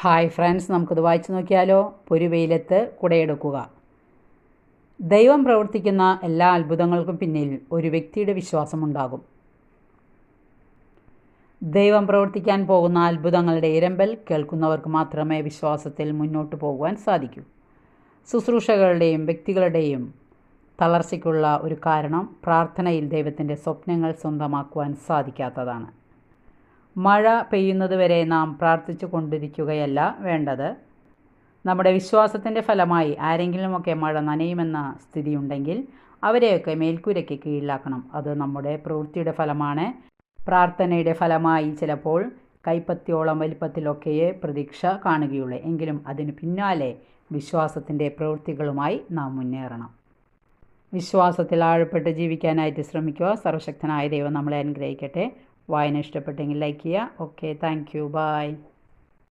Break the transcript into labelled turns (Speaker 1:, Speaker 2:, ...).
Speaker 1: Hi friends, നമുക്കിത് വായിച്ചു നോക്കിയാലോ. പൊരുവെയിലത്ത് കുടയെടുക്കുക. ദൈവം പ്രവർത്തിക്കുന്ന എല്ലാ അത്ഭുതങ്ങൾക്കും പിന്നിൽ ഒരു വ്യക്തിയുടെ വിശ്വാസമുണ്ടാകും. ദൈവം പ്രവർത്തിക്കാൻ പോകുന്ന അത്ഭുതങ്ങളുടെ ഇരമ്പൽ കേൾക്കുന്നവർക്ക് മാത്രമേ വിശ്വാസത്തിൽ മുന്നോട്ട് പോകുവാൻ സാധിക്കൂ. ശുശ്രൂഷകളുടെയും വ്യക്തികളുടെയും തളർച്ചയ്ക്കുള്ള ഒരു കാരണം പ്രാർത്ഥനയിൽ ദൈവത്തിൻ്റെ സ്വപ്നങ്ങൾ സ്വന്തമാക്കുവാൻ സാധിക്കാത്തതാണ്. മഴ പെയ്യുന്നതുവരെ നാം പ്രാർത്ഥിച്ചു കൊണ്ടിരിക്കുകയല്ല വേണ്ടത്. നമ്മുടെ വിശ്വാസത്തിൻ്റെ ഫലമായി ആരെങ്കിലുമൊക്കെ മഴ നനയുമെന്ന സ്ഥിതിയുണ്ടെങ്കിൽ അവരെയൊക്കെ മേൽക്കൂരയ്ക്ക് കീഴിലാക്കണം. അത് നമ്മുടെ പ്രവൃത്തിയുടെ ഫലമാണ്. പ്രാർത്ഥനയുടെ ഫലമായി ചിലപ്പോൾ കൈപ്പത്തിയോളം വലിപ്പത്തിലൊക്കെയേ പ്രതീക്ഷ കാണുകയുള്ളൂ. എങ്കിലും അതിനു പിന്നാലെ വിശ്വാസത്തിൻ്റെ പ്രവൃത്തികളുമായി നാം മുന്നേറണം. വിശ്വാസത്തിൽ ആഴപ്പെട്ട് ജീവിക്കാനായിട്ട് ശ്രമിക്കുക. സർവശക്തനായ ദൈവം നമ്മളെ അനുഗ്രഹിക്കട്ടെ. വായന ഇഷ്ടപ്പെട്ടെങ്കിൽ ലൈക്ക് ചെയ്യുക. Okay, thank you, by.